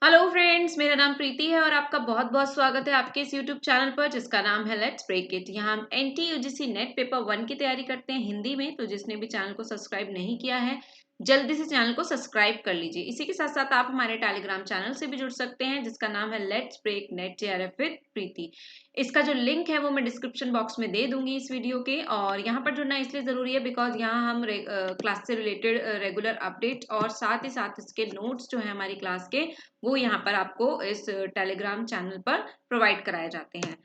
Hello friends, मेरा नाम प्रीति है और आपका बहुत बहुत स्वागत है आपके इस यूट्यूब चैनल पर जिसका नाम है लेट्स ब्रेक इट। यहाँ हम एनटी यूजीसी नेट पेपर 1 की तैयारी करते हैं हिंदी में। तो जिसने भी चैनल को सब्सक्राइब नहीं किया है जल्दी से चैनल को सब्सक्राइब कर लीजिए। इसी के साथ साथ आप हमारे टेलीग्राम चैनल से भी जुड़ सकते हैं जिसका नाम है let's break NET JRF with Preeti. इसका जो लिंक है वो मैं डिस्क्रिप्शन बॉक्स में दे दूंगी इस वीडियो के। और यहाँ पर जुड़ना इसलिए ज़रूरी है बिकॉज यहाँ हम क्लास से रिलेटेड रेगुलर अपडेट और साथ ही साथ इसके नोट्स जो है हमारी क्लास के वो यहाँ पर आपको इस टेलीग्राम चैनल पर प्रोवाइड कराए जाते हैं।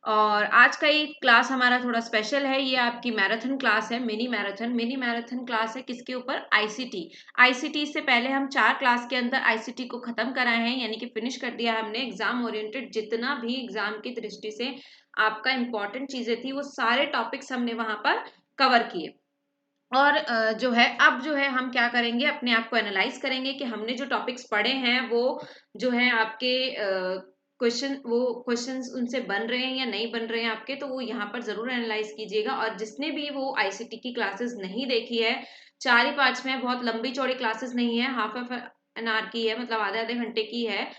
और आज का ये क्लास हमारा थोड़ा स्पेशल है। ये आपकी मैराथन क्लास है, मिनी मैराथन क्लास है। किसके ऊपर? आईसीटी। आईसीटी से पहले हम 4 क्लास के अंदर आईसीटी को खत्म कराए हैं, यानी कि फिनिश कर दिया हमने। एग्जाम ओरिएंटेड जितना भी एग्जाम की दृष्टि से आपका इंपॉर्टेंट चीजें थी वो सारे टॉपिक्स हमने वहां पर कवर किए। और जो है अब जो है हम क्या करेंगे, अपने आप को एनालाइज करेंगे कि हमने जो टॉपिक्स पढ़े हैं वो जो है आपके क्वेश्चंस उनसे बन रहे हैं या नहीं बन रहे हैं आपके। तो वो यहाँ पर जरूर एनालाइज कीजिएगा। और जिसने भी वो आईसीटी की क्लासेस नहीं देखी है, 4 ही 5 में, बहुत लंबी चौड़ी क्लासेस नहीं है, हाफ ऑफ एन आवर की है, मतलब आधे आधे घंटे की है।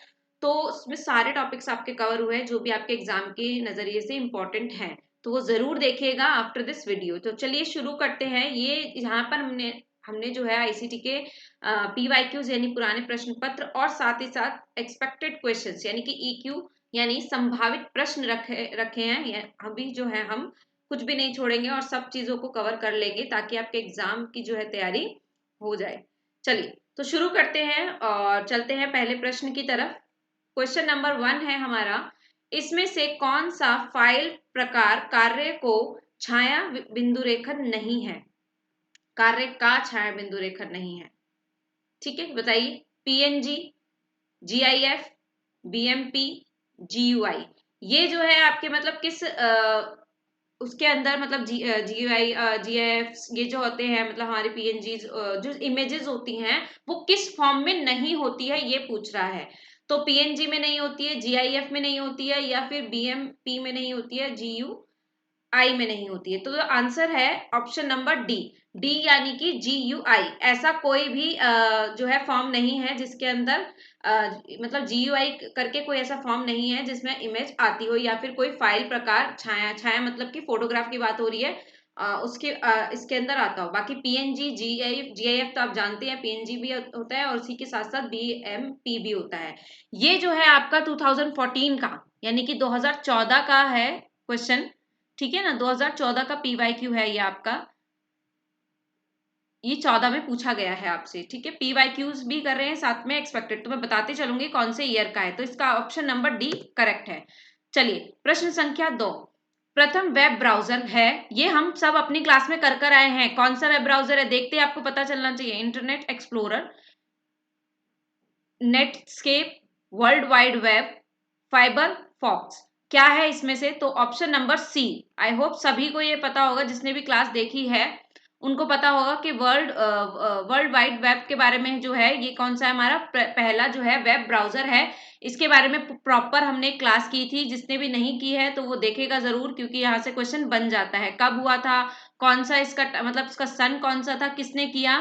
तो उसमें सारे टॉपिक्स आपके कवर हुए हैं जो भी आपके एग्जाम के नजरिए से इम्पोर्टेंट हैं। तो वो जरूर देखिएगा आफ्टर दिस वीडियो। तो चलिए शुरू करते हैं। ये यहाँ पर हमने जो है आईसीटी के पीवाईक्यूज यानी पुराने प्रश्न पत्र और साथ ही साथ एक्सपेक्टेड क्वेश्चंस यानी कि ईक्यू यानी संभावित प्रश्न रखे हैं। अभी जो है हम कुछ भी नहीं छोड़ेंगे और सब चीजों को कवर कर लेंगे ताकि आपके एग्जाम की जो है तैयारी हो जाए। चलिए तो शुरू करते हैं और चलते हैं पहले प्रश्न की तरफ। क्वेश्चन नंबर 1 है हमारा, इसमें से कौन सा फाइल प्रकार कार्य को छाया बिंदु रेखन नहीं है? कार्य का छाया बिंदु रेखन नहीं है, ठीक है, बताइए। PNG, GIF, BMP, GUI. ये जो है आपके मतलब किस उसके अंदर मतलब जीयूआई जीआईएफ ये जो होते हैं, मतलब हमारे पीएनजी जो इमेजेस होती हैं वो किस फॉर्म में नहीं होती है ये पूछ रहा है। तो पीएनजी में नहीं होती है, जीआईएफ में नहीं होती है, या फिर बीएमपी में नहीं होती है, जीयू आई में नहीं होती है। तो आंसर है ऑप्शन नंबर डी। डी यानी कि GUI। ऐसा कोई भी जो है फॉर्म नहीं है जिसके अंदर मतलब GUI करके कोई ऐसा फॉर्म नहीं है जिसमें इमेज आती हो, या फिर कोई फाइल प्रकार छाया, छाया मतलब कि फोटोग्राफ की बात हो रही है, इसके अंदर आता हो। बाकी पीएनजी जीआईएफ तो आप जानते हैं, पीएनजी भी होता है और उसी के साथ साथ बीएमपी भी होता है। ये जो है आपका 2014 का यानी कि 2014 का है क्वेश्चन, ठीक है ना। 2014 का पीवाईक्यू है ये आपका, ये 14 में पूछा गया है आपसे, ठीक है। पीवाईक्यूज भी कर रहे हैं साथ में एक्सपेक्टेड, तो मैं बताती चलूंगी कौन से ईयर का है। तो इसका ऑप्शन नंबर डी करेक्ट है। चलिए प्रश्न संख्या 2, प्रथम वेब ब्राउजर है, ये हम सब अपनी क्लास में कर कर आए हैं। कौन सा वेब ब्राउजर है देखते ही आपको पता चलना चाहिए। Internet explorer, Netscape, world wide web, Firefox. क्या है इसमें से? तो option number C. I hope सभी को ये पता होगा, जिसने भी क्लास देखी है उनको पता होगा कि वर्ल्ड वाइड वेब के बारे में जो है ये कौन सा है हमारा पहला जो है वेब ब्राउजर है। इसके बारे में प्रॉपर हमने क्लास की थी, जिसने भी नहीं की है तो वो देखेगा जरूर, क्योंकि यहाँ से क्वेश्चन बन जाता है। कब हुआ था, कौन सा इसका मतलब इसका सन कौन सा था, किसने किया,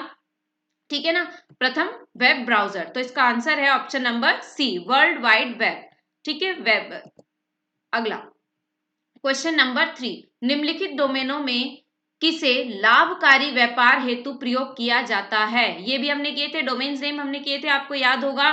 ठीक है ना। प्रथम वेब ब्राउजर, तो इसका आंसर है option number C, world wide web, ठीक है, वेब। अगला क्वेश्चन नंबर 3, निम्नलिखित डोमेनों में किसे लाभकारी व्यापार हेतु प्रयोग किया जाता है? ये भी हमने किए थे, डोमेन्स नेम हमने किए थे, आपको याद होगा।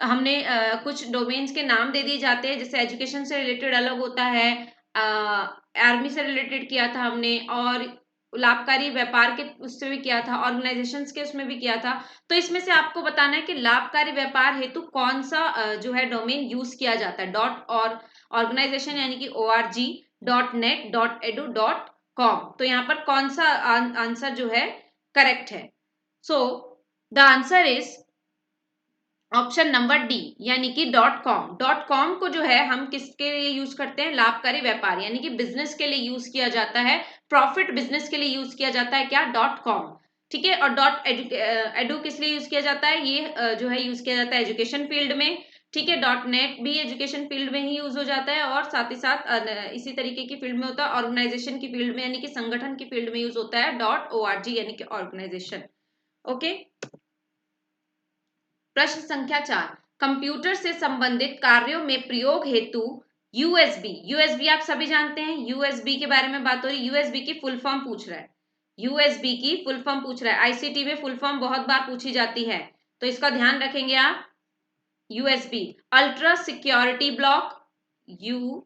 हमने कुछ डोमेन्स के नाम दे दिए जाते हैं, जैसे एजुकेशन से रिलेटेड अलग होता है, आर्मी से रिलेटेड किया था हमने, और लाभकारी व्यापार के उससे भी किया था, ऑर्गेनाइजेशंस के उसमें भी किया था। तो इसमें से आपको बताना है कि लाभकारी व्यापार हेतु कौन सा जो है डोमेन यूज किया जाता है। डॉट और ऑर्गेनाइजेशन यानी कि ORG, .net, .edu, .com। तो यहाँ पर कौन सा आंसर जो है करेक्ट है? सो the answer is option number D यानी कि .com। .com को जो है हम किसके लिए यूज करते हैं? लाभकारी व्यापार यानी कि बिजनेस के लिए यूज किया जाता है, प्रॉफिट बिजनेस के लिए यूज किया जाता है क्या? .com, ठीक है। और .edu किस लिए यूज किया जाता है? ये जो है यूज किया जाता है एजुकेशन फील्ड में, ठीक है। .net भी एजुकेशन फील्ड में ही यूज हो जाता है, और साथ ही साथ इसी तरीके की फील्ड में होता है, ऑर्गेनाइजेशन की फील्ड में यानी कि संगठन की फील्ड में यूज होता है .org यानी कि ऑर्गेनाइजेशन। ओके, प्रश्न संख्या 4, कंप्यूटर से संबंधित कार्यों में प्रयोग हेतु यूएसबी आप सभी जानते हैं, यूएसबी के बारे में बात हो रही है। यूएसबी की फुल फॉर्म पूछ रहा है, यूएसबी की फुल फॉर्म पूछ रहा है। आईसीटी में फुल फॉर्म बहुत बार पूछी जाती है, तो इसका ध्यान रखेंगे आप। USB ultra security block, USB.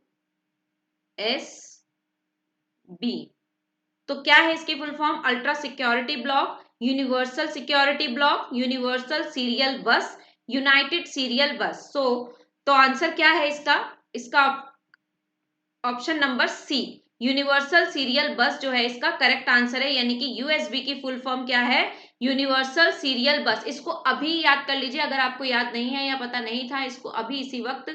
तो क्या है इसकी full form? Ultra security block, universal security block, universal serial bus, united serial bus. तो आंसर क्या है इसका option number C, universal serial bus जो है इसका करेक्ट आंसर है। यानी कि यूएसबी की फुल फॉर्म क्या है? यूनिवर्सल सीरियल बस। इसको अभी याद कर लीजिए, अगर आपको याद नहीं है या पता नहीं था, इसको अभी इसी वक्त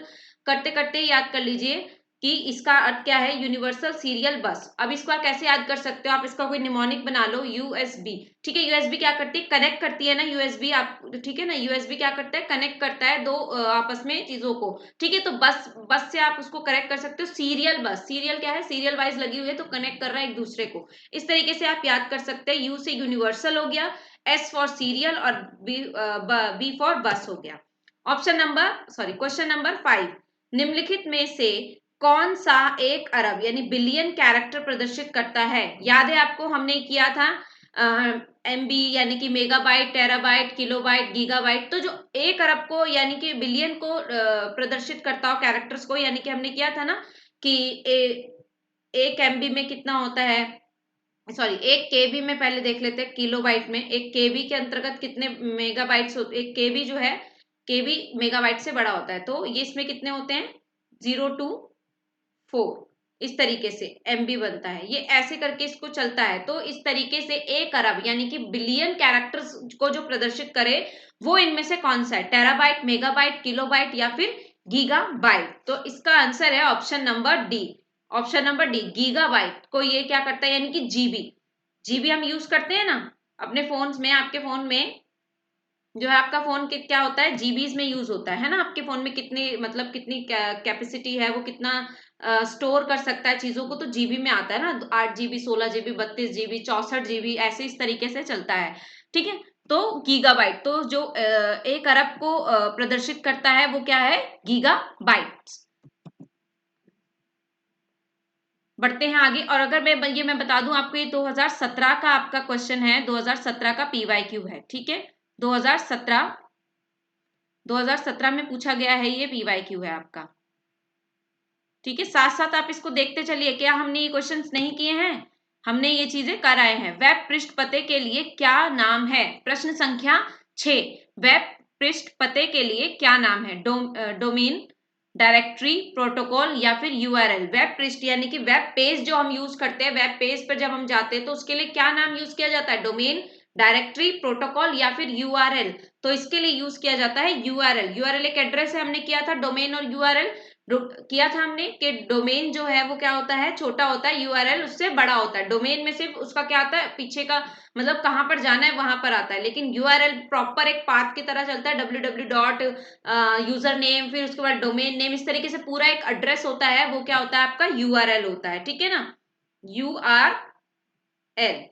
करते करते याद कर लीजिए कि इसका अर्थ क्या है, यूनिवर्सल सीरियल बस। अब इसको आप कैसे याद कर सकते हो? आप इसका कोई निमोनिक बना लो, यूएसबी। ठीक है, यूएसबी क्या करती है? कनेक्ट करती है ना यूएसबी, आप ठीक है ना, यूएसबी क्या करता है? कनेक्ट करता है दो आपस में चीजों को। ठीक है, तो बस से आप उसको कनेक्ट कर सकते हो। सीरियल बस, सीरियल क्या है? सीरियल वाइज लगी हुई है, तो कनेक्ट कर रहा है एक दूसरे को। इस तरीके से आप याद कर सकते हैं। यू से यूनिवर्सल हो गया, एस फॉर सीरियल, और बी फॉर बस हो गया। क्वेश्चन नंबर 5, निम्नलिखित में से कौन सा 1 अरब यानी बिलियन कैरेक्टर प्रदर्शित करता है? याद है आपको, हमने किया था एमबी यानी कि मेगाबाइट, टेराबाइट, किलोबाइट, गीगाबाइट। तो जो 1 अरब को यानी कि बिलियन को प्रदर्शित करता हो कैरेक्टर्स को, यानी कि हमने किया था ना कि 1 एमबी में कितना होता है, सॉरी 1 केबी में पहले देख लेते हैं। किलोबाइट में 1 केबी के अंतर्गत कितने मेगाबाइट्स होते? 1 केबी जो है, केबी मेगाबाइट से बड़ा होता है, तो ये इसमें कितने होते हैं? 0 to 4। इस तरीके से एमबी बनता है, ये ऐसे करके इसको चलता है। तो इस तरीके से 1 अरब यानी कि बिलियन कैरेक्टर्स को जो प्रदर्शित करे, वो इनमें से कौन सा है? टेराबाइट, मेगाबाइट, किलोबाइट या फिर गीगाबाइट? तो इसका आंसर है option number D. Option number D, gigabyte को ये क्या करता है, यानी कि जीबी। जीबी हम यूज करते हैं ना अपने फोन में, आपके फोन में जो है, आपका फोन क्या होता है? जीबीज में यूज होता है ना। आपके फोन में कितनी मतलब कितनी कैपेसिटी है, वो कितना स्टोर कर सकता है चीजों को, तो जीबी में आता है ना। 8 जीबी, 16 जीबी, 32 जीबी, 64 जीबी, ऐसे इस तरीके से चलता है। ठीक है, तो गीगाबाइट, तो जो 1 अरब को प्रदर्शित करता है वो क्या है? गीगाबाइट। बढ़ते हैं आगे। और अगर मैं बता दूं आपको, ये 2017 का आपका क्वेश्चन है, 2017 का पीवाईक्यू है। ठीक है, 2017 में पूछा गया है, ये पीवाईक्यू है आपका। ठीक है, साथ साथ आप इसको देखते चलिए, क्या हमने ये क्वेश्चंस नहीं किए हैं? हमने ये चीजें कराए हैं। वेब पृष्ठ पते के लिए क्या नाम है? प्रश्न संख्या 6, वेब पृष्ठ पते के लिए क्या नाम है? डोमेन, डायरेक्टरी, प्रोटोकॉल या फिर यूआरएल? वेब पृष्ठ यानी कि वेब पेज जो हम यूज करते हैं, वेब पेज पर जब हम जाते हैं तो उसके लिए क्या नाम यूज किया जाता है? डोमेन, डायरेक्टरी, प्रोटोकॉल या फिर यूआरएल? तो इसके लिए यूज किया जाता है यूआरएल। यूआरएल एक एड्रेस है, हमने किया था डोमेन और यूआरएल किया था हमने कि डोमेन जो है वो क्या होता है? छोटा होता है, यूआरएल उससे बड़ा होता है। डोमेन में सिर्फ उसका क्या आता है? पीछे का मतलब कहां पर जाना है वहां पर आता है, लेकिन यूआरएल प्रॉपर एक पाथ की तरह चलता है। www डॉट यूजर नेम, फिर उसके बाद डोमेन नेम, इस तरीके से पूरा एक एड्रेस होता है, वो क्या होता है? आपका यूआरएल होता है। ठीक है ना, यूआरएल।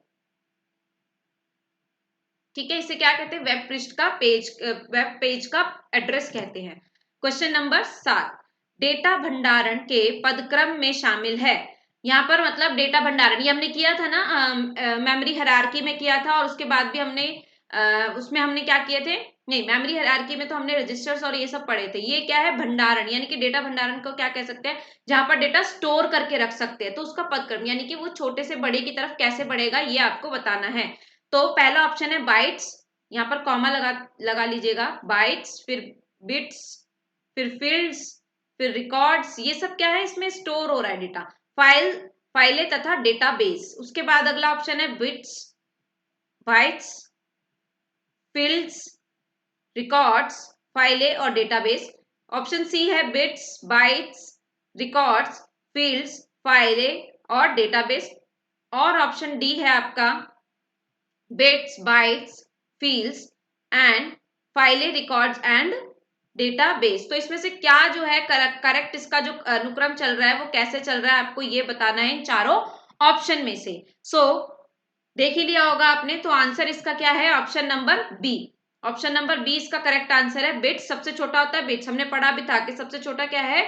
ठीक है, इसे क्या कहते हैं? वेब पृष्ठ का पेज, वेब पेज का एड्रेस कहते हैं। क्वेश्चन नंबर 7, डेटा भंडारण के पदक्रम में शामिल है। यहाँ पर मतलब डेटा भंडारण, ये हमने किया था ना मेमोरी हायरार्की में किया था, और उसके बाद भी हमने उसमें हमने क्या किए थे? नहीं, मेमोरी हायरार्की में तो हमने रजिस्टर्स और ये सब पढ़े थे। ये क्या है? भंडारण, यानी कि डेटा भंडारण को क्या कह सकते हैं? जहां पर डेटा स्टोर करके रख सकते हैं, तो उसका पदक्रम यानी कि वो छोटे से बड़े की तरफ कैसे बढ़ेगा, ये आपको बताना है। तो पहला ऑप्शन है बाइट्स, यहाँ पर कॉमा लगा लीजिएगा। बाइट्स, फिर बिट्स, फिर फील्ड्स, फिर रिकॉर्ड्स, ये सब क्या है? इसमें स्टोर हो रहा है डेटा। फाइलें तथा डेटाबेस। उसके बाद अगला ऑप्शन है बिट्स, बाइट्स, फील्ड्स, रिकॉर्ड्स, फाइलें और डेटाबेस। ऑप्शन सी है बिट्स, बाइट्स, रिकॉर्ड्स, फील्ड्स, फाइलें और डेटाबेस। और ऑप्शन डी है आपका बिट्स, बाइट्स, फील्ड्स एंड फाइलें, रिकॉर्ड्स एंड डेटाबेस। तो इसमें से क्या जो है करेक्ट, इसका जो अनुक्रम चल रहा है वो कैसे चल रहा है, आपको ये बताना है इन चारों ऑप्शन में से। देख ही लिया होगा आपने, तो आंसर इसका क्या है? Option number B. Option number 20 का करेक्ट आंसर है बिट्स। सबसे छोटा होता है बिट्स, हमने पढ़ा भी था कि सबसे छोटा क्या है,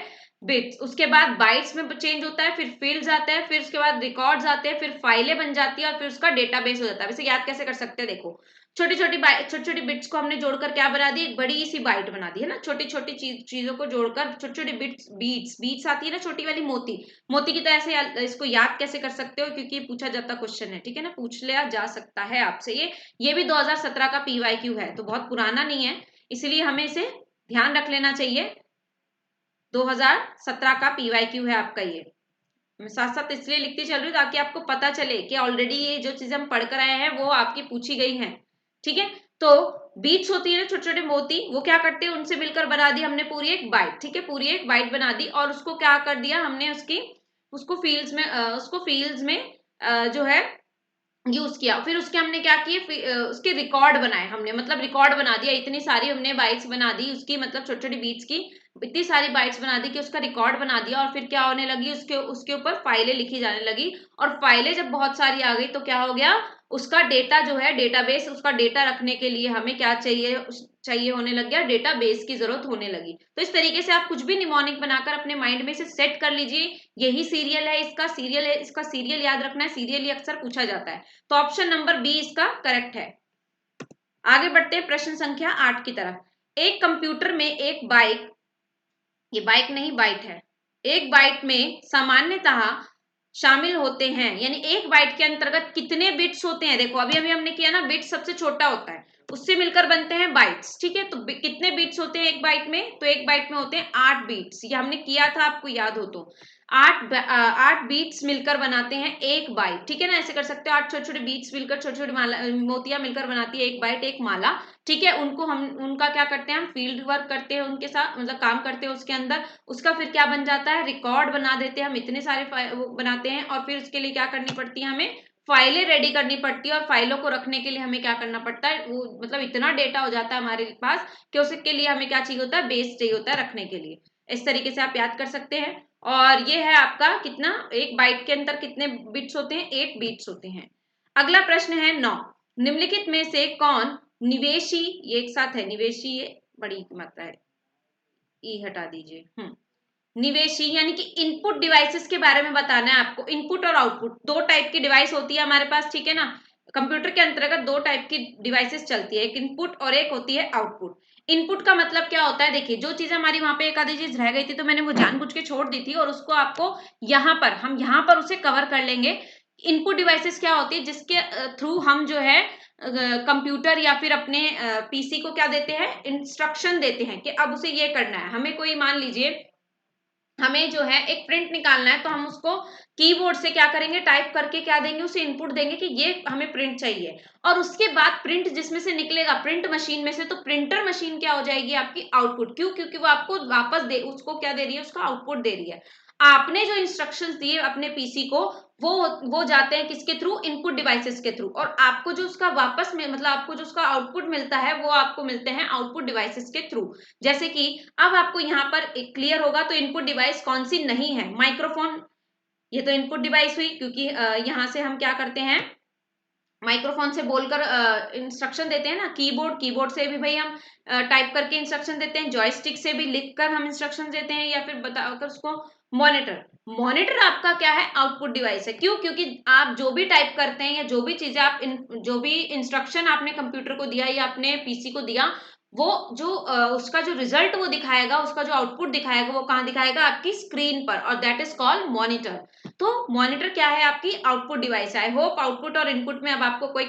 बिट्स। उसके बाद बाइट्स में चेंज होता है, फिर फील्ड्स आते हैं, फिर उसके बाद रिकॉर्ड्स आते हैं, फिर फाइलें बन जाती है और फिर उसका डेटाबेस हो जाता है। वैसे याद कैसे कर सकते हैं, देखो छोटी छोटी बिट्स को हमने जोड़कर क्या बना दी, एक बड़ी सी बाइट बना दी है ना। छोटी छोटी चीजों को जोड़कर छोटी छोटी बिट्स, बीट्स आती है ना, छोटी वाली मोती, मोती की तरह से इसको याद कैसे कर सकते हो, क्योंकि ये पूछा जाता क्वेश्चन है, ठीक है ना, पूछ लिया जा सकता है आपसे। ये भी 2017 का PYQ है, तो बहुत पुराना नहीं है, इसलिए हमें इसे ध्यान रख लेना चाहिए। 2017 का PYQ है आपका ये। मैं साथ साथ इसलिए लिखती चल रही हूँ ताकि आपको पता चले कि ऑलरेडी ये जो चीजें हम पढ़ कर आए हैं वो आपकी पूछी गई हैं, ठीक है। तो बीट्स होती है ना, छोटे छोटे मोती, वो क्या करते हैं, उनसे मिलकर बना दी हमने पूरी एक बाइट, ठीक है, पूरी एक बाइट बना दी। और उसको क्या कर दिया हमने, उसको फील्ड्स में जो है यूज किया। फिर उसके हमने क्या किए, उसके रिकॉर्ड बनाए हमने, मतलब रिकॉर्ड बना दिया। इतनी सारी हमने बाइट्स बना दी उसकी, मतलब छोटी छोटी बीट्स की इतनी सारी बाइट्स बना दी कि उसका रिकॉर्ड बना दिया। और फिर क्या होने लगी, उसके उसके ऊपर फाइलें लिखी जाने लगी। और फाइलें जब बहुत सारी आ गई तो क्या हो गया, उसका डेटा जो है, डेटाबेस, उसका डेटा रखने के लिए हमें क्या चाहिए, चाहिए होने लग गया, डेटाबेस की जरूरत होने लगी। तो इस तरीके से आप कुछ भी निमोनिक बनाकर अपने माइंड में इसे सेट कर लीजिए। यही सीरियल है, इसका सीरियल है, इसका सीरियल याद रखना है, सीरियल ही अक्सर पूछा जाता है। तो ऑप्शन नंबर बी इसका करेक्ट है। आगे बढ़ते हैं प्रश्न संख्या 8 की तरफ। एक कंप्यूटर में एक बाइक, ये बाइक नहीं बाइट है, एक बाइट में सामान्यतः शामिल होते हैं, यानी एक बाइट के अंतर्गत कितने बिट्स होते हैं। देखो अभी अभी हमने किया ना, बिट्स सबसे छोटा होता है, उससे मिलकर बनते हैं बाइट्स, ठीक है। तो कितने बिट्स होते हैं एक बाइट में, तो एक बाइट में होते हैं 8 बिट्स। ये हमने किया था, आपको याद हो तो। 8 बीट्स मिलकर बनाते हैं एक बाइट, ठीक है ना। ऐसे कर सकते हो, 8 छोटे छोटे बीट्स मिलकर, छोटे छोटे माला, मोतियां मिलकर बनाती है एक बाइट, एक माला, ठीक है। उनको हम, उनका क्या करते हैं, हम फील्ड वर्क करते हैं उनके साथ, मतलब काम करते हैं उसके अंदर। उसका फिर क्या बन जाता है, रिकॉर्ड बना देते हैं हम, इतने सारे वो बनाते हैं। और फिर उसके लिए क्या करनी पड़ती है, हमें फाइलें रेडी करनी पड़ती है। और फाइलों को रखने के लिए हमें क्या करना पड़ता है, वो मतलब इतना डेटा हो जाता है हमारे पास कि उसके लिए हमें क्या चाहिए होता है, बेस चाहिए होता है रखने के लिए। इस तरीके से आप याद कर सकते हैं। और ये है आपका कितना, एक बाइट के अंदर कितने बिट्स होते हैं, 8 बिट्स होते हैं। अगला प्रश्न है 9। निम्नलिखित में से कौन निवेशी, ये एक साथ है, निवेशी ये बड़ी मात्रा है, ई हटा दीजिए। निवेशी यानी कि इनपुट डिवाइसेस के बारे में बताना है आपको। इनपुट और आउटपुट, दो टाइप की डिवाइस होती है हमारे पास, ठीक है ना। कंप्यूटर के अंतर्गत दो टाइप की डिवाइसेस चलती है, एक इनपुट और एक होती है आउटपुट। इनपुट का मतलब क्या होता है, देखिए जो चीज हमारी वहां पे एक आधी चीज रह गई थी तो मैंने वो जानबूझ के छोड़ दी थी, और उसको आपको यहाँ पर, हम यहाँ पर उसे कवर कर लेंगे। इनपुट डिवाइसेस क्या होती है, जिसके थ्रू हम जो है कंप्यूटर या फिर अपने PC को क्या देते हैं, इंस्ट्रक्शन देते हैं कि अब उसे ये करना है। हमें कोई, मान लीजिए हमें जो है एक प्रिंट निकालना है, तो हम उसको कीबोर्ड से क्या करेंगे, टाइप करके क्या देंगे, उसे इनपुट देंगे कि ये हमें प्रिंट चाहिए। और उसके बाद प्रिंट जिसमें से निकलेगा, प्रिंट मशीन में से, तो प्रिंटर मशीन क्या हो जाएगी आपकी, आउटपुट। क्यों, क्योंकि वो आपको वापस दे, उसको क्या दे रही है, उसका आउटपुट दे रही है। आपने जो इंस्ट्रक्शंस दिए अपने PC को, वो जाते हैं किसके थ्रू, इनपुट डिवाइसेस के थ्रू। और आपको जो उसका वापस में, मतलब आपको जो उसका आउटपुट मिलता है, वो आपको मिलते हैं आउटपुट डिवाइसेस के थ्रू। जैसे कि अब आपको यहाँ पर क्लियर होगा, तो इनपुट डिवाइस कौन सी नहीं है, माइक्रोफोन। ये तो इनपुट डिवाइस हुई, क्योंकि यहाँ से हम क्या करते हैं, माइक्रोफोन से बोलकर इंस्ट्रक्शन देते हैं ना। कीबोर्ड, कीबोर्ड से भी भाई हम टाइप करके इंस्ट्रक्शन देते हैं। जॉयस्टिक से भी लिखकर हम इंस्ट्रक्शन देते हैं, या फिर बताकर उसको। मॉनिटर, मॉनिटर आपका क्या है, आउटपुट डिवाइस है। क्यों, क्योंकि आप जो भी टाइप करते हैं, या जो भी चीजें आप जो भी इंस्ट्रक्शन आपने कंप्यूटर को दिया या अपने PC को दिया, वो जो उसका जो रिजल्ट वो दिखाएगा, उसका जो आउटपुट दिखाएगा, वो कहाँ दिखाएगा, आपकी स्क्रीन पर, और दैट इज कॉल्ड मॉनिटर। तो मॉनिटर क्या है, आपकी आउटपुट डिवाइस है। आई होप आउटपुट और इनपुट में अब आपको कोई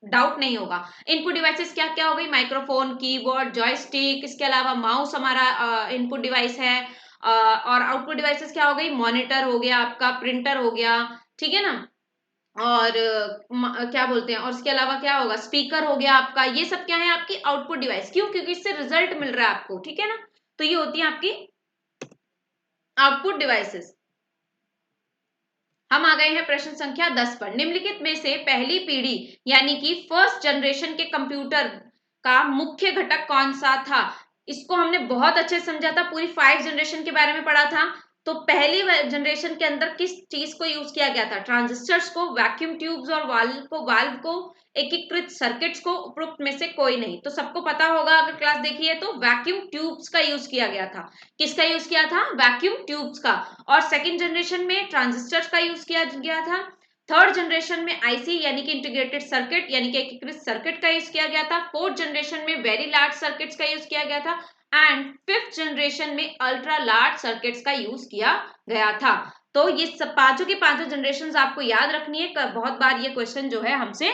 डाउट नहीं होगा। इनपुट डिवाइसेस क्या क्या हो गई, माइक्रोफोन, कीबोर्ड, जॉयस्टिक, इसके अलावा माउस हमारा इनपुट डिवाइस है। और आउटपुट डिवाइसेस क्या हो गई, मॉनिटर हो गया आपका, प्रिंटर हो गया, ठीक है ना। और क्या बोलते हैं, और इसके अलावा क्या होगा, स्पीकर हो गया आपका। ये सब क्या है, आपकी आउटपुट डिवाइस। क्यों, क्योंकि इससे रिजल्ट मिल रहा है आपको, ठीक है ना। तो ये होती है आपकी आउटपुट डिवाइसेस। हम आ गए हैं प्रश्न संख्या 10 पर। निम्नलिखित में से पहली पीढ़ी यानी कि फर्स्ट जनरेशन के कंप्यूटर का मुख्य घटक कौन सा था। इसको हमने बहुत अच्छे से समझा था, पूरी 5 जनरेशन के बारे में पढ़ा था। तो पहली जनरेशन के अंदर किस चीज को यूज किया गया था? ट्रांजिस्टर्स को, वैक्यूम ट्यूब्स और वाल्व को, एकीकृत सर्किट्स को, उपरोक्त में से कोई नहीं। तो सबको पता होगा अगर क्लास देखी है तो, वैक्यूम ट्यूब्स का यूज किया गया था। किसका यूज किया था? वैक्यूम ट्यूब्स का। और सेकेंड जनरेशन में ट्रांजिस्टर्स का यूज किया गया था। थर्ड जनरेशन में आईसी यानी कि इंटीग्रेटेड सर्किट यानी कि एकीकृत सर्किट का यूज किया गया था। फोर्थ जनरेशन में वेरी लार्ज सर्किट्स का यूज किया गया था। एंड फिफ्थ जनरेशन में अल्ट्रा लार्ज सर्किट्स का यूज किया गया था। तो ये सब पांचों की पांचों जनरेशन आपको याद रखनी है। बहुत बार ये क्वेश्चन जो है हमसे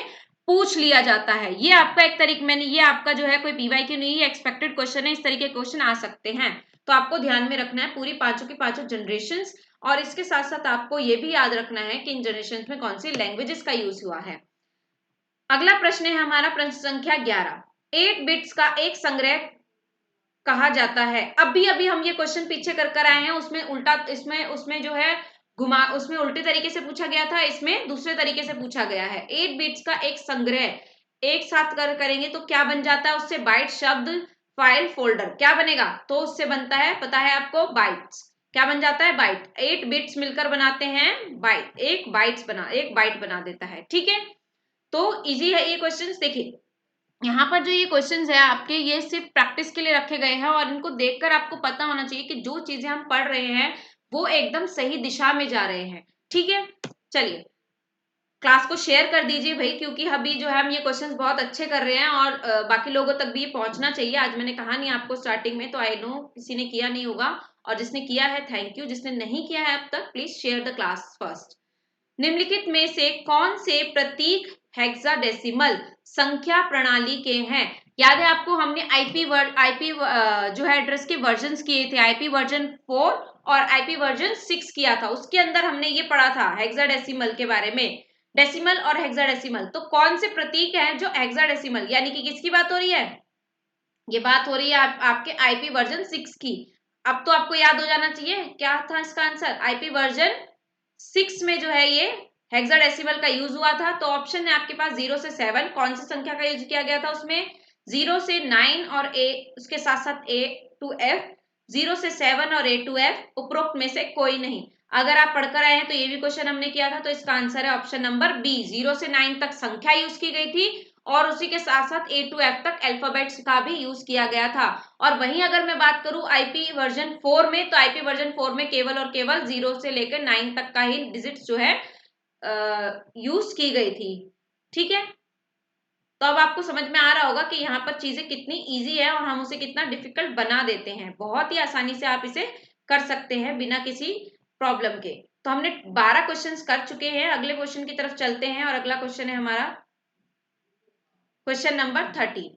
पूछ लिया जाता है। ये आपका एक तरीके मैंने ये आपका जो है कोई पीवाईक्यू नहीं है, एक्सपेक्टेड क्वेश्चन है। इस तरीके के क्वेश्चन आ सकते हैं, तो आपको ध्यान में रखना है पूरी पांचों की पांचों जनरेशन। और इसके साथ साथ आपको ये भी याद रखना है कि इन जनरेशन में कौन सी लैंग्वेजेस का यूज हुआ है। अगला प्रश्न है हमारा प्रश्न संख्या 11। 8 बिट्स का एक संग्रह कहा जाता है। अभी अभी हम ये क्वेश्चन पीछे कर आए हैं, उसमें उल्टा उसमें जो है घुमा, उसमें उल्टे तरीके से पूछा गया था, इसमें दूसरे तरीके से पूछा गया है। 8 बिट्स का एक संग्रह एक साथ करेंगे तो क्या बन जाता है उससे? बाइट, शब्द, फाइल, फोल्डर। क्या बनेगा? तो उससे बनता है, पता है आपको, बाइट्स। क्या बन जाता है? बाइट। 8 बिट्स मिलकर बनाते हैं बाइट। एक बाइट बना देता है। ठीक है, तो इजी है ये क्वेश्चन। देखिए यहाँ पर जो ये क्वेश्चंस है आपके, ये सिर्फ प्रैक्टिस के लिए रखे गए हैं और इनको देखकर आपको पता होना चाहिए कि जो चीजें हम पढ़ रहे हैं वो एकदम सही दिशा में जा रहे हैं। ठीक है, चलिए क्लास को शेयर कर दीजिए भाई, क्योंकि अभी जो है हम ये क्वेश्चंस बहुत अच्छे कर रहे हैं और बाकी लोगों तक भी ये पहुंचना चाहिए। आज मैंने कहा नहीं आपको स्टार्टिंग में, तो आई नो किसी ने किया नहीं होगा, और जिसने किया है थैंक यू, जिसने नहीं किया है अब तक please share the class first. निम्नलिखित में से कौन से प्रतीक हेक्साडेसिमल संख्या प्रणाली के हैं? याद है आपको, हमने आईपी जो है एड्रेस के वर्जन्स किए थे। आईपी वर्जन 4 और आईपी वर्जन 6 किया था। उसके अंदर हमने ये पढ़ा था हेक्साडेसिमल के बारे में, डेसिमल और हेक्साडेसिमल। तो कौन से प्रतीक हैं जो हेक्साडेसिमल, यानी कि किसकी बात हो रही है? ये बात हो रही है आपके आईपी वर्जन 6 की। अब तो आपको याद हो जाना चाहिए क्या था इसका आंसर। आईपी वर्जन 6 में जो है ये हेक्साडेसिमल का यूज हुआ था। तो ऑप्शन है आपके पास 0 से 7। कौन सी संख्या का यूज किया गया था उसमें? 0 से 9 और ए, उसके साथ साथ ए टू एफ। 0 से 7 और ए टू एफ, उपरोक्त में से कोई नहीं। अगर आप पढ़कर आए हैं तो ये भी क्वेश्चन हमने किया था, तो इसका आंसर है ऑप्शन नंबर बी। 0 से 9 तक संख्या यूज की गई थी और उसी के साथ साथ ए टू एफ तक अल्फाबेट्स का भी यूज किया गया था। और वहीं अगर मैं बात करूं आईपी वर्जन 4 में, तो आईपी वर्जन 4 में केवल और केवल 0 से लेकर 9 तक का ही डिजिट्स जो है यूज की गई थी। ठीक है, तो अब आपको समझ में आ रहा होगा कि यहाँ पर चीजें कितनी इजी है और हम उसे कितना डिफिकल्ट बना देते हैं। बहुत ही आसानी से आप इसे कर सकते हैं बिना किसी प्रॉब्लम के। तो हमने 12 क्वेश्चंस कर चुके हैं। अगले क्वेश्चन की तरफ चलते हैं और अगला क्वेश्चन है हमारा क्वेश्चन नंबर 13।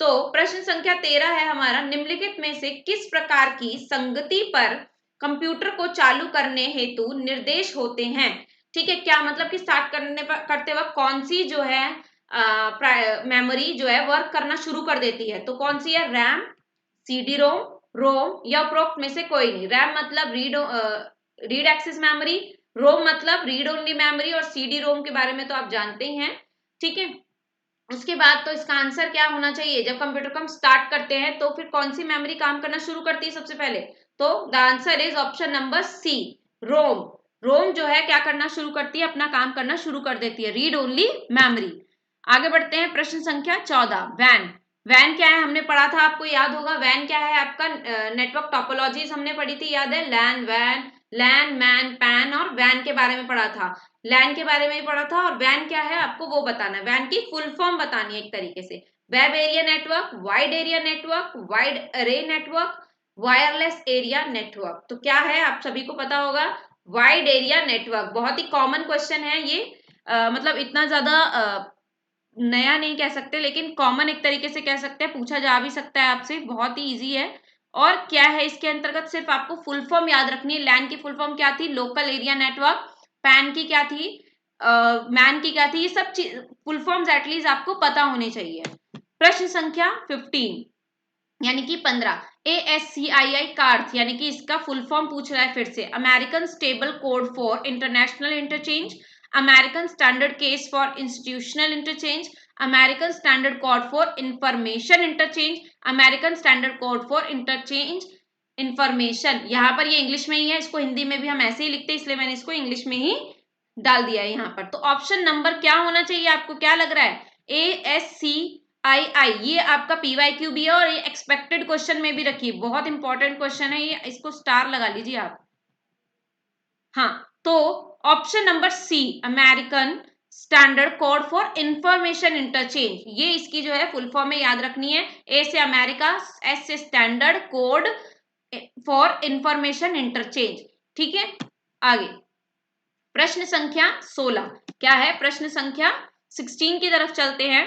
तो प्रश्न संख्या 13 है हमारा, निम्नलिखित में से किस प्रकार की संगति पर कंप्यूटर को चालू करने हेतु निर्देश होते हैं? ठीक है, क्या मतलब कि स्टार्ट करते वक्त कौन सी जो है मेमोरी जो है वर्क करना शुरू कर देती है? तो कौन सी है? रैम, सीडी रोम, रोम या उपरोक्त में से कोई नहीं। रैम मतलब रीड एक्सेस मेमोरी, रोम मतलब रीड ओनली मेमोरी, और सीडी रोम के बारे में तो आप जानते ही हैं। ठीक है, उसके बाद तो इसका आंसर क्या होना चाहिए? जब कंप्यूटर को हम स्टार्ट करते हैं तो फिर कौन सी मेमोरी काम करना शुरू करती है सबसे पहले? तो the answer is option number C, Rome. Rome जो है क्या करना शुरू करती है? अपना काम करना शुरू कर देती है, रीड ओनली मेमोरी। आगे बढ़ते हैं प्रश्न संख्या 14। वैन। वैन क्या है हमने पढ़ा था, आपको याद होगा। वैन क्या है आपका? नेटवर्क टोपोलॉजीज हमने पढ़ी थी, याद है। लैन, वैन, लैन, मैन, पैन और वैन के बारे में पढ़ा था। लैन के बारे में ही पढ़ा था। और वैन क्या है आपको वो बताना है, वैन की फुल फॉर्म बतानी है एक तरीके से। Web area network, wide area network, wide अरे नेटवर्क, वायरलेस एरिया नेटवर्क। तो क्या है आप सभी को पता होगा, वाइड एरिया नेटवर्क। बहुत ही कॉमन क्वेश्चन है ये, मतलब इतना ज्यादा नया नहीं कह सकते, लेकिन कॉमन एक तरीके से कह सकते हैं, पूछा जा भी सकता है आपसे। बहुत ही इजी है। और क्या है इसके अंतर्गत, सिर्फ आपको फुल फॉर्म याद रखनी है। लैन की फुल फॉर्म क्या थी? Local area network. पैन की क्या थी? मैन की क्या थी? ये सब फुल फॉर्म्स एटलीस्ट आपको पता होने चाहिए। प्रश्न संख्या 15 यानी कि 15। ASCII का अर्थ, यानी कि इसका फुल फॉर्म पूछ रहा है फिर से। American stable code for international interchange, American standard case for institutional interchange, American standard code for information interchange, American standard code for interchange information, यहाँ पर ये इंग्लिश में ही है, इसको हिंदी में भी हम ऐसे ही लिखते हैं, इसलिए मैंने इसको इंग्लिश में ही डाल दिया है यहाँ पर। तो ऑप्शन नंबर क्या होना चाहिए, आपको क्या लग रहा है? ASCII, ये आपका PYQ भी है और ये एक्सपेक्टेड क्वेश्चन में भी रखिए, बहुत इंपॉर्टेंट क्वेश्चन है ये, इसको स्टार लगा लीजिए आप। हाँ, तो option number C, American standard code for information interchange, ये इसकी जो है फुल फॉर्म में याद रखनी है। ए से अमेरिका, एस से standard code for information interchange. ठीक है, आगे प्रश्न संख्या 16 क्या है? प्रश्न संख्या 16 की तरफ चलते हैं।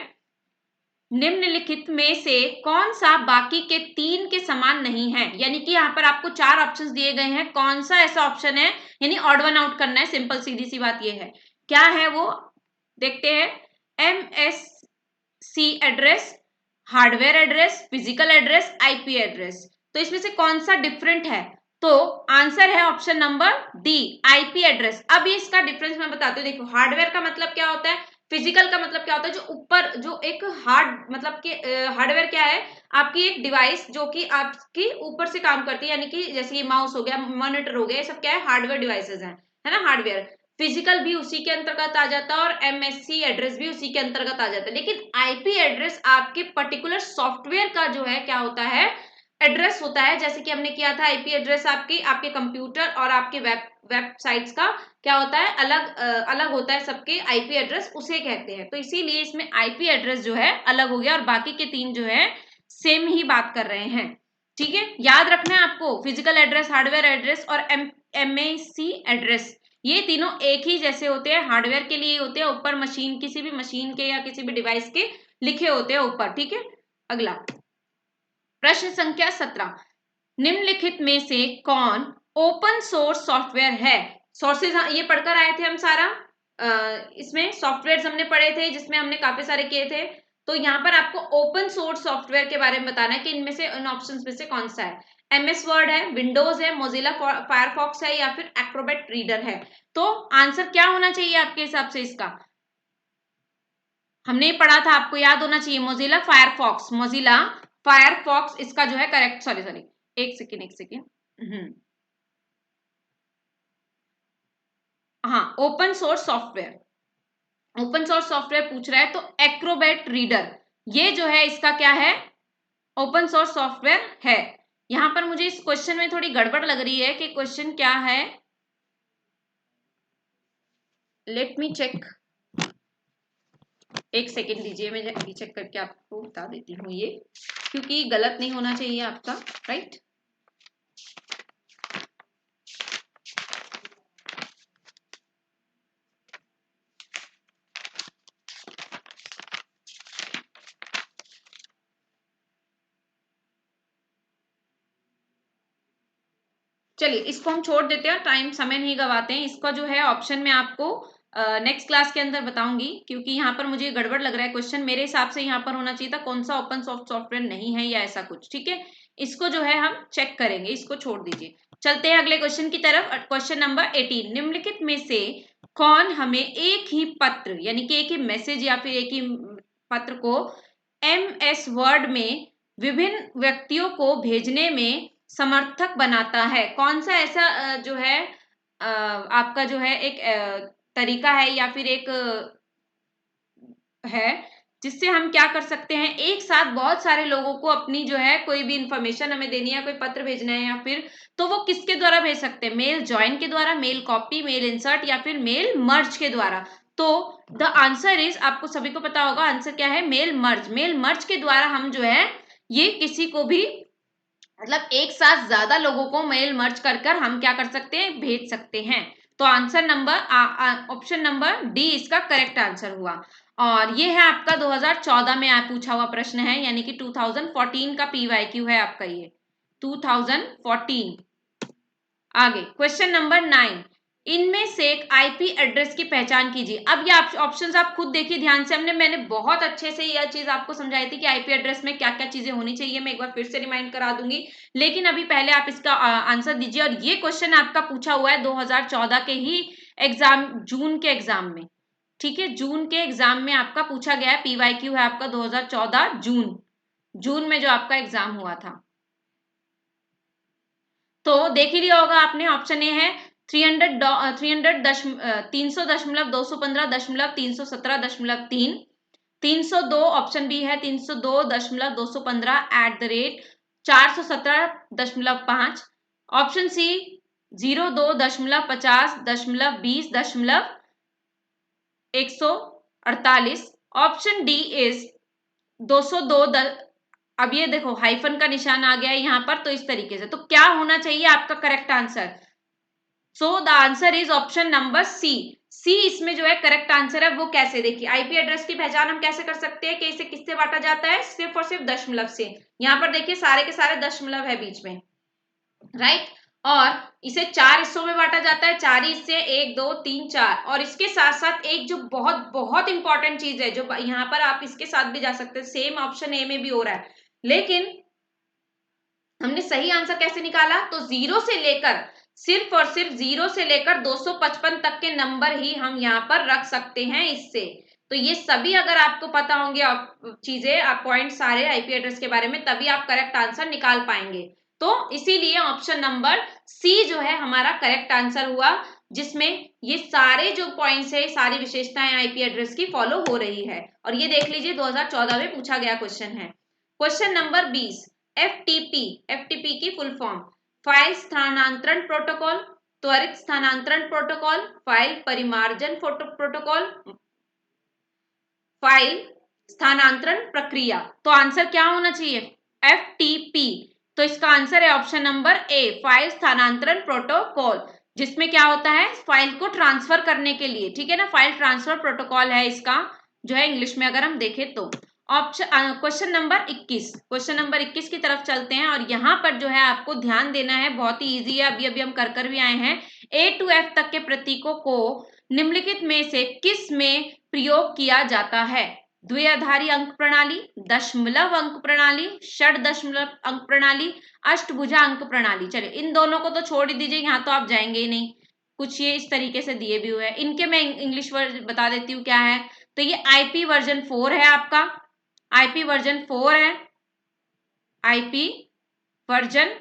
निम्नलिखित में से कौन सा बाकी के 3 के समान नहीं है? यानी कि यहाँ पर आपको 4 ऑप्शंस दिए गए हैं, कौन सा ऐसा ऑप्शन है, यानी ऑड वन आउट करना है, सिंपल सीधी सी बात ये है। क्या है वो, देखते हैं। MSC address, hardware address, physical address, IP address, तो इसमें से कौन सा डिफरेंट है? तो आंसर है option number D, IP address. अब ये इसका डिफरेंस मैं बताती हूँ। देखो, हार्डवेयर का मतलब क्या होता है, फिजिकल का मतलब क्या होता है, जो ऊपर जो एक हार्ड मतलब कि हार्डवेयर क्या है, आपकी एक डिवाइस जो कि आपकी ऊपर से काम करती है, यानी कि जैसे ये माउस हो गया, मॉनिटर हो गया, ये सब क्या है, हार्डवेयर डिवाइसेस हैं, है ना, हार्डवेयर। फिजिकल भी उसी के अंतर्गत आ जाता है और MSC एड्रेस भी उसी के अंतर्गत आ जाता है। लेकिन IP एड्रेस आपके पर्टिकुलर सॉफ्टवेयर का जो है क्या होता है, एड्रेस होता है। जैसे कि हमने किया था, IP एड्रेस आपके कंप्यूटर और आपके वेबसाइट्स का क्या होता है, अलग होता है, सबके IP एड्रेस उसे कहते हैं। तो इसीलिए इसमें IP एड्रेस जो है अलग हो गया और बाकी के 3 जो है सेम ही बात कर रहे हैं। ठीक है, याद रखना है आपको, फिजिकल एड्रेस, हार्डवेयर एड्रेस और MAC एड्रेस, ये तीनों एक ही जैसे होते हैं, हार्डवेयर के लिए होते हैं, ऊपर मशीन, किसी भी मशीन के या किसी भी डिवाइस के लिखे होते हैं ऊपर। ठीक है, अगला प्रश्न संख्या 17, निम्नलिखित में से कौन ओपन सोर्स सॉफ्टवेयर है? सोर्सेज ये पढ़कर आए थे हम सारा, इसमें सॉफ्टवेयर हमने पढ़े थे जिसमें हमने काफी सारे किए थे। तो यहाँ पर आपको ओपन सोर्स सॉफ्टवेयर के बारे में बताना है कि इनमें से, इन ऑप्शंस में से कौन सा है। MS वर्ड है, विंडोज है, मोजिला फायरफॉक्स है या फिर एक्रोबैट रीडर है। तो आंसर क्या होना चाहिए आपके हिसाब से इसका? हमने पढ़ा था, आपको याद होना चाहिए, मोजिला फायरफॉक्स, मोजिला फायरफॉक्स इसका जो है करेक्ट, सॉरी सॉरी, एक सेकेंड। हाँ, open source software, open source software पूछ रहा है, तो एक्रोबैट रीडर ये जो है इसका क्या है, ओपन सोर्स सॉफ्टवेयर है। यहां पर मुझे इस क्वेश्चन में थोड़ी गड़बड़ लग रही है कि क्वेश्चन क्या है, लेट मी चेक, एक सेकेंड दीजिए, मैं अभी चेक करके आपको बता देती हूँ ये, क्योंकि गलत नहीं होना चाहिए आपका, राइट। चलिए इसको हम छोड़ देते हैं, टाइम समय नहीं गवाते हैं, इसका जो है ऑप्शन में आपको नेक्स्ट क्लास के अंदर बताऊंगी, क्योंकि यहाँ पर मुझे गड़बड़ लग रहा है क्वेश्चन, मेरे हिसाब से यहाँ पर होना चाहिए था कौन सा ओपन सोर्स सॉफ्टवेयर नहीं है या ऐसा कुछ। ठीक है, इसको जो है हम चेक करेंगे, इसको छोड़ दीजिए। चलते हैं अगले क्वेश्चन की तरफ। क्वेश्चन नंबर 18, निम्नलिखित में से कौन हमें एक ही पत्र, यानी कि एक ही मैसेज या फिर एक ही पत्र को MS वर्ड में विभिन्न व्यक्तियों को भेजने में समर्थक बनाता है? कौन सा ऐसा जो है आपका जो है एक तरीका है या फिर एक है जिससे हम क्या कर सकते हैं, एक साथ बहुत सारे लोगों को अपनी जो है कोई भी इंफॉर्मेशन हमें देनी है, कोई पत्र भेजना है या फिर, तो वो किसके द्वारा भेज सकते हैं? मेल ज्वाइन के द्वारा, मेल कॉपी, मेल इंसर्ट या फिर मेल मर्ज के द्वारा। तो द आंसर इज, आपको सभी को पता होगा आंसर क्या है, मेल मर्ज। मेल मर्ज के द्वारा हम जो है ये किसी को भी, मतलब एक साथ ज्यादा लोगों को मेल मर्ज कर कर हम क्या कर सकते हैं, भेज सकते हैं। तो answer number option number D इसका करेक्ट आंसर हुआ। और ये है आपका 2014 में पूछा हुआ प्रश्न है, यानी कि 2014 का PYQ है आपका ये, 2014। आगे क्वेश्चन नंबर 9, इनमें से एक IP एड्रेस की पहचान कीजिए। अब ये ऑप्शंस आप खुद देखिए ध्यान से, मैंने बहुत अच्छे से यह चीज आपको समझाई थी कि IP एड्रेस में क्या क्या चीजें होनी चाहिए, मैं एक बार फिर से रिमाइंड करा दूंगी, लेकिन अभी पहले आप इसका आंसर दीजिए। और ये क्वेश्चन आपका पूछा हुआ है 2014 के ही एग्जाम, जून के एग्जाम में। ठीक है, जून के एग्जाम में आपका पूछा गया है, PYQ है आपका 2014 जून में जो आपका एग्जाम हुआ था। तो देख ही लिया होगा आपने, ऑप्शन ए है 300.215.317.3 302, ऑप्शन बी है 302.217@417.5, option C 02.50.20.148, option D is 202। अब ये देखो हाइफन का निशान आ गया है यहाँ पर, तो इस तरीके से, तो क्या होना चाहिए आपका correct answer? So the answer is option number C. C इसमें जो है करेक्ट आंसर है। वो कैसे, देखिए आईपी एड्रेस की पहचान हम कैसे कर सकते हैं कि इसे किससे बांटा जाता है? सिर्फ और सिर्फ दशमलव से। यहाँ पर देखिए सारे के सारे दशमलव है बीच में, राइट। और इसे 4 हिस्सों में बांटा जाता है, 4 हिस्से, 1 2 3 4। और इसके साथ साथ एक जो बहुत बहुत इंपॉर्टेंट चीज है, जो यहाँ पर आप इसके साथ भी जा सकते हैं, सेम ऑप्शन ए में भी हो रहा है, लेकिन हमने सही आंसर कैसे निकाला? तो जीरो से लेकर, सिर्फ और सिर्फ जीरो से लेकर 255 तक के नंबर ही हम यहाँ पर रख सकते हैं इससे। तो ये सभी अगर आपको पता होंगे चीजें, आप पॉइंट सारे आईपी एड्रेस के बारे में, तभी आप करेक्ट आंसर निकाल पाएंगे। तो इसीलिए ऑप्शन नंबर सी जो है हमारा करेक्ट आंसर हुआ, जिसमें ये सारे जो पॉइंट्स है, सारी विशेषताएं आईपी एड्रेस की फॉलो हो रही है। और ये देख लीजिए 2014 में पूछा गया क्वेश्चन है। Question number 20, FTP. एफटीपी की फुल फॉर्म फाइल स्थानांतरण प्रोटोकॉल, त्वरित स्थानांतरण प्रोटोकॉल, फाइल परिमार्जन प्रोटोकॉल, फाइल स्थानांतरण प्रक्रिया। तो आंसर क्या होना चाहिए? एफटीपी। तो इसका आंसर है ऑप्शन नंबर ए, फाइल स्थानांतरण प्रोटोकॉल, जिसमें क्या होता है? फाइल को ट्रांसफर करने के लिए, ठीक है ना, फाइल ट्रांसफर प्रोटोकॉल है इसका, जो है इंग्लिश में अगर हम देखें तो। Option question number 21, question number 21 की तरफ चलते हैं। और यहाँ पर जो है आपको ध्यान देना है, बहुत ही इजी है, अभी अभी हम कर भी आए हैं। ए टू एफ तक के प्रतीकों को निम्नलिखित में से किस में प्रयोग किया जाता है? द्विआधारी अंक प्रणाली, दशमलव अंक प्रणाली, षड दशमलव अंक प्रणाली, अष्टभुजा अंक प्रणाली। चलिए इन दोनों को तो छोड़ ही दीजिए, यहाँ तो आप जाएंगे ही नहीं, कुछ ये इस तरीके से दिए भी हुए हैं। इनके मैं इंग्लिश वर्ड बता देती हूँ क्या है। तो ये आईपी वर्जन 4 है आपका, आईपी वर्जन 4 है, आईपी वर्जन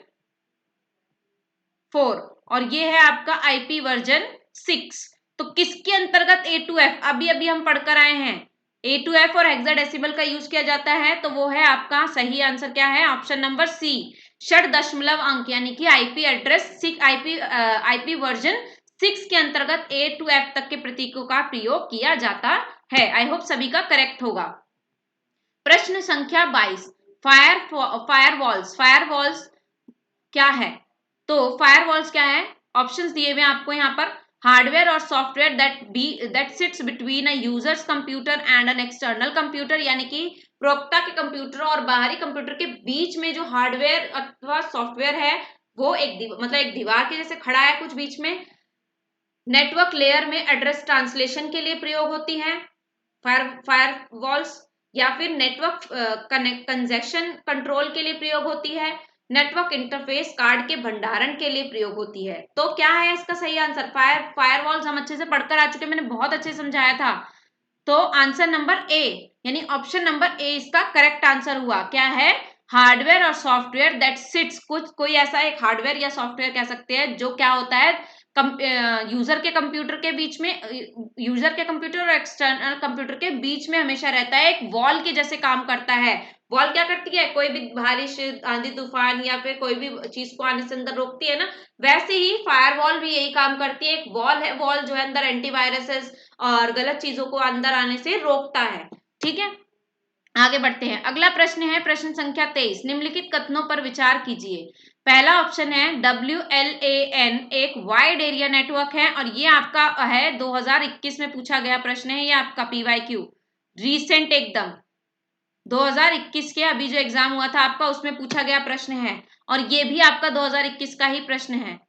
4, और ये है आपका आईपी वर्जन 6। तो किसके अंतर्गत ए टू एफ अभी अभी हम पढ़कर आए हैं, ए टू एफ और हेक्साडेसिमल का यूज किया जाता है, तो वो है आपका सही आंसर क्या है? ऑप्शन नंबर सी, षड दशमलव अंक, यानी कि आईपी एड्रेस आईपी वर्जन 6 के अंतर्गत ए टू एफ तक के प्रतीकों का प्रयोग किया जाता है। आई होप सभी का करेक्ट होगा। प्रश्न संख्या 22, फायरवॉल्स क्या है? तो फायरवॉल्स क्या है? ऑप्शंस दिए हुए आपको यहाँ पर, हार्डवेयर और software that sits between a users computer and an external computer, यानी कि प्रवक्ता के कंप्यूटर और बाहरी कंप्यूटर के बीच में जो हार्डवेयर अथवा सॉफ्टवेयर है, वो मतलब एक दीवार के जैसे खड़ा है कुछ बीच में। नेटवर्क लेयर में एड्रेस ट्रांसलेशन के लिए प्रयोग होती है फायरवॉल्स, या फिर नेटवर्क कंजेशन कंट्रोल के लिए प्रयोग होती है, नेटवर्क इंटरफेस कार्ड के भंडारण के लिए प्रयोग होती है। तो क्या है इसका सही आंसर? फायरवॉल्स हम अच्छे से पढ़कर आ चुके, मैंने बहुत अच्छे समझाया था। तो आंसर नंबर ए, यानी ऑप्शन नंबर ए इसका करेक्ट आंसर हुआ। क्या है? हार्डवेयर और सॉफ्टवेयर दैट सिट्स, कुछ कोई ऐसा एक हार्डवेयर या सॉफ्टवेयर कह सकते हैं जो क्या होता है, यूजर के कंप्यूटर के बीच में, यूजर के कंप्यूटर और एक्सटर्नल कंप्यूटर के बीच में हमेशा रहता है, एक वॉल के जैसे काम करता है। वॉल क्या करती है? कोई भी बारिश, आंधी तूफान या फिर कोई भी चीज को आने से अंदर रोकती है ना, वैसे ही फायरवॉल भी यही काम करती है। एक वॉल है, वॉल जो है अंदर एंटीवायरसेस और गलत चीजों को अंदर आने से रोकता है। ठीक है, आगे बढ़ते हैं। अगला प्रश्न है प्रश्न संख्या 23, निम्नलिखित कथनों पर विचार कीजिए। पहला ऑप्शन है WLAN एक वाइड एरिया नेटवर्क है, और ये आपका है 2021 में पूछा गया प्रश्न है, ये आपका PYQ रिसेंट एकदम 2021 के अभी जो एग्जाम हुआ था आपका, उसमें पूछा गया प्रश्न है, और ये भी आपका 2021 का ही प्रश्न है।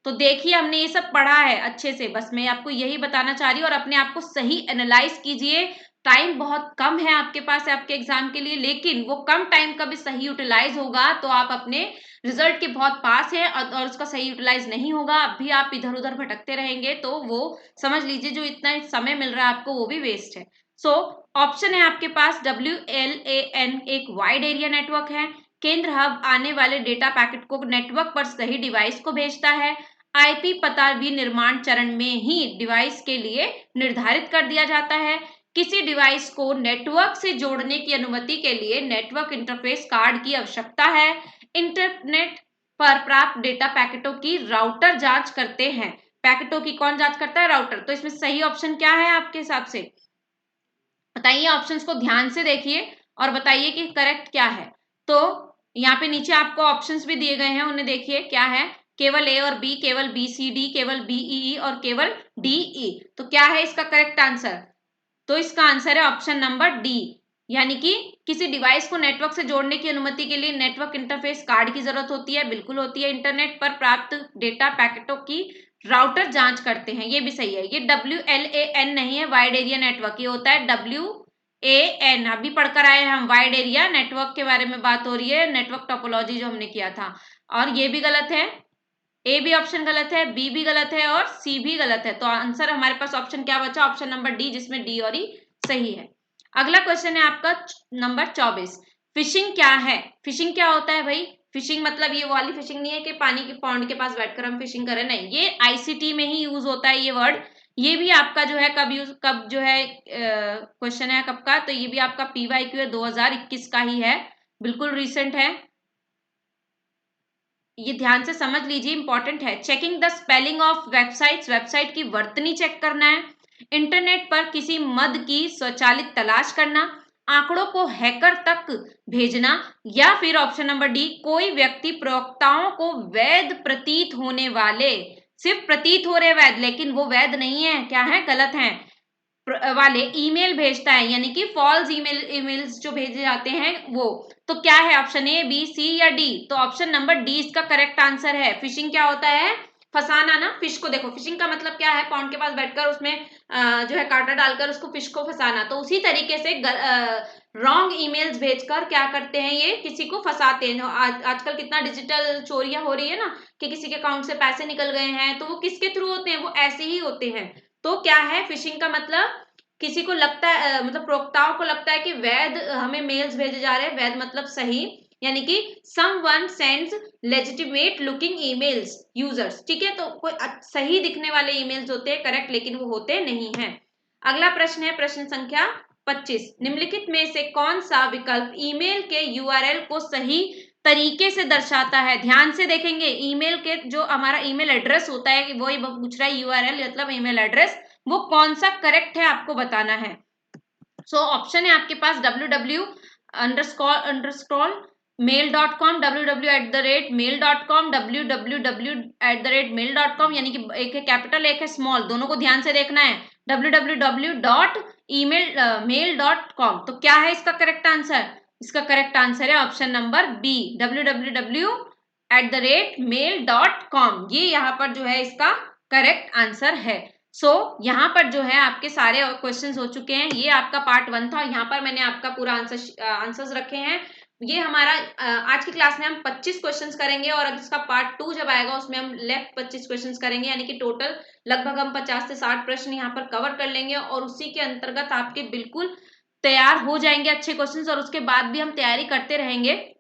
तो देखिए हमने ये सब पढ़ा है अच्छे से, बस मैं आपको यही बताना चाह रही हूँ, और अपने आप को सही एनालाइज कीजिए। टाइम बहुत कम है आपके पास आपके एग्जाम के लिए, लेकिन वो कम टाइम का भी सही यूटिलाइज होगा तो आप अपने रिजल्ट के बहुत पास है, और उसका सही यूटिलाइज नहीं होगा, अब भी आप इधर उधर भटकते रहेंगे, तो वो समझ लीजिए जो इतना समय मिल रहा है आपको वो भी वेस्ट है। सो ऑप्शन है आपके पास WLAN एक वाइड एरिया नेटवर्क है। केंद्र हब आने वाले डेटा पैकेट को नेटवर्क पर सही डिवाइस को भेजता है। आईपी पता विनिर्माण चरण में ही डिवाइस के लिए निर्धारित कर दिया जाता है। किसी डिवाइस को नेटवर्क से जोड़ने की अनुमति के लिए नेटवर्क इंटरफेस कार्ड की आवश्यकता है। इंटरनेट पर प्राप्त डेटा पैकेटों की राउटर जांच करते हैं। पैकेटों की कौन जांच करता है? राउटर। तो इसमें सही ऑप्शन क्या है आपके हिसाब से? बताइए, ऑप्शंस को ध्यान से देखिए और बताइए कि करेक्ट क्या है। तो यहाँ पे नीचे आपको ऑप्शंस भी दिए गए हैं, उन्हें देखिए क्या है। केवल ए और बी, केवल बी सी डी, केवल बीई और केवल डी ई। तो क्या है इसका करेक्ट आंसर? तो इसका आंसर है ऑप्शन नंबर डी, यानी कि किसी डिवाइस को नेटवर्क से जोड़ने की अनुमति के लिए नेटवर्क इंटरफेस कार्ड की जरूरत होती है। बिल्कुल होती है। इंटरनेट पर प्राप्त डेटा पैकेटों की राउटर जांच करते हैं, ये भी सही है। ये WLAN नहीं है, वाइड एरिया नेटवर्क, ये होता है WAN। अभी पढ़कर आए हैं हम, वाइड एरिया नेटवर्क के बारे में बात हो रही है, नेटवर्क टोपोलॉजी जो हमने किया था। और ये भी गलत है, ए भी ऑप्शन गलत है, बी भी गलत है और सी भी गलत है। तो आंसर हमारे पास ऑप्शन क्या बचा? ऑप्शन नंबर डी, जिसमें डी और ई सही है। अगला क्वेश्चन है आपका नंबर 24। फिशिंग क्या है? फिशिंग क्या होता है भाई? फिशिंग मतलब ये वाली फिशिंग नहीं है कि पानी के पॉन्ड के पास बैठकर हम फिशिंग करें, नहीं, ये आईसीटी में ही यूज होता है ये वर्ड। ये भी आपका जो है कब जो है क्वेश्चन है कब का? तो ये भी आपका PYQ है, 2021 का ही है, बिल्कुल रिसेंट है। ये ध्यान से समझ लीजिए, इंपॉर्टेंट है। Checking the spelling of websites, website की वर्तनी चेक करना है। इंटरनेट पर किसी मद की स्वचालित तलाश करना, आंकड़ों को हैकर तक भेजना, या फिर ऑप्शन नंबर डी, कोई व्यक्ति प्रवक्ताओं को वैध प्रतीत होने वाले, सिर्फ प्रतीत हो रहे वैध, लेकिन वो वैध नहीं है, क्या है? गलत है, वाले ईमेल भेजता है, यानी कि फॉल्स ईमेल्स जो भेजे जाते हैं वो। तो क्या है? ऑप्शन ए, बी, सी या डी? तो ऑप्शन नंबर डी इसका करेक्ट आंसर है। फिशिंग क्या होता है? फंसाना ना। फिश को देखो, फिशिंग का मतलब क्या है? पॉन्ड के पास बैठकर उसमें जो है कांटा डालकर उसको फिश को फंसाना। तो उसी तरीके से रॉन्ग ईमेल्स भेजकर क्या करते हैं, ये किसी को फंसाते हैं। आजकल कितना डिजिटल चोरियां हो रही है ना, कि किसी के अकाउंट से पैसे निकल गए हैं, तो वो किसके थ्रू होते हैं? वो ऐसे ही होते हैं। तो क्या है? फिशिंग का मतलब किसी को लगता है, मतलब प्रवक्ताओं को लगता है कि वैध हमें मेल्स भेजे जा रहे हैं, वैध मतलब सही, यानी कि someone sends legitimate looking emails users, ठीक है? तो कोई सही दिखने वाले ईमेल्स होते हैं करेक्ट, लेकिन वो होते नहीं हैं। अगला प्रश्न है प्रश्न संख्या 25। निम्नलिखित में से कौन सा विकल्प ईमेल के URL को सही तरीके से दर्शाता है? ध्यान से देखेंगे, ईमेल के जो हमारा ईमेल एड्रेस होता है, वही पूछ रहा है URL मतलब ईमेल एड्रेस, वो कौन सा करेक्ट है आपको बताना है। सो ऑप्शन है आपके पास www_mail.com, www@mail.com, www@mail.com, यानी कि एक है कैपिटल एक है स्मॉल, दोनों को ध्यान से देखना है। www.mail.com। तो क्या है इसका करेक्ट आंसर? इसका करेक्ट आंसर है ऑप्शन नंबर बी, www@mail.com। ये यहाँ पर जो है इसका करेक्ट आंसर है। यहाँ पर जो है आपके सारे क्वेश्चंस हो चुके हैं। ये आपका पार्ट 1 था, यहाँ पर मैंने आपका पूरा आंसर्स रखे हैं। ये हमारा आज की क्लास में हम 25 क्वेश्चंस करेंगे, और इसका पार्ट 2 जब आएगा उसमें हम लेफ्ट 25 क्वेश्चंस करेंगे, यानी कि टोटल लगभग हम 50 से 60 प्रश्न यहाँ पर कवर कर लेंगे, और उसी के अंतर्गत आपके बिल्कुल तैयार हो जाएंगे अच्छे क्वेश्चंस, और उसके बाद भी हम तैयारी करते रहेंगे।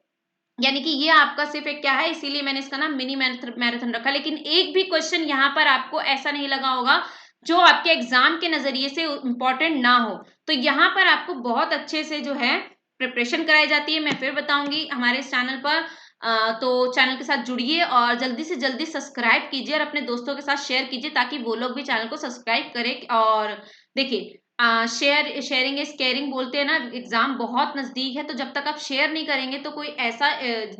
यानी कि ये आपका सिर्फ एक क्या है, इसीलिए मैंने इसका नाम मिनी मैराथन रखा। लेकिन एक भी क्वेश्चन यहाँ पर आपको ऐसा नहीं लगा होगा जो आपके एग्जाम के नजरिए से इंपॉर्टेंट ना हो। तो यहाँ पर आपको बहुत अच्छे से जो है प्रिपरेशन कराई जाती है। मैं फिर बताऊंगी हमारे इस चैनल पर, तो चैनल के साथ जुड़िए और जल्दी से जल्दी सब्सक्राइब कीजिए और अपने दोस्तों के साथ शेयर कीजिए, ताकि वो लोग भी चैनल को सब्सक्राइब करें। और देखिए, शेयरिंग इज केयरिंग बोलते हैं ना, एग्जाम बहुत नजदीक है, तो जब तक आप शेयर नहीं करेंगे तो कोई ऐसा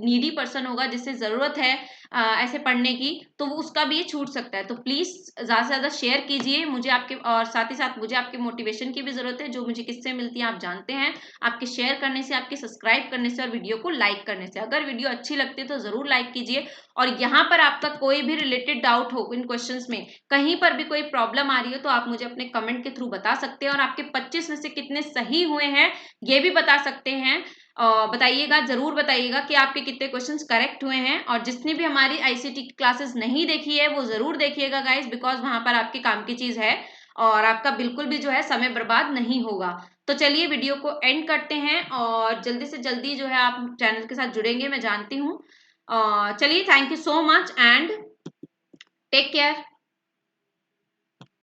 नीडी पर्सन होगा जिसे जरूरत है ऐसे पढ़ने की, तो वो उसका भी ये छूट सकता है। तो प्लीज ज्यादा से ज्यादा शेयर कीजिए मुझे आपके, और साथ ही साथ मुझे आपके मोटिवेशन की भी जरूरत है, जो मुझे किससे मिलती है आप जानते हैं, आपके शेयर करने से, आपके सब्सक्राइब करने से और वीडियो को लाइक करने से। अगर वीडियो अच्छी लगती है तो जरूर लाइक कीजिए, और यहाँ पर आपका कोई भी रिलेटेड डाउट हो इन क्वेश्चंस में, कहीं पर भी कोई प्रॉब्लम आ रही हो, तो आप मुझे अपने कमेंट के थ्रू बता सकते हैं, और आपके 25 में से कितने सही हुए हैं ये भी बता सकते हैं। बताइएगा, जरूर बताइएगा कि आपके कितने क्वेश्चंस करेक्ट हुए हैं। और जिसने भी हमारी आईसीटी की क्लासेस नहीं देखी है वो जरूर देखिएगा गाइस, बिकॉज वहां पर आपके काम की चीज है। और आपका बिल्कुल भी जो है समय बर्बाद नहीं होगा। तो चलिए वीडियो को एंड करते हैं और जल्दी से जल्दी जो है आप चैनल के साथ जुड़ेंगे, मैं जानती हूँ। चलिए, thank you so much and take care.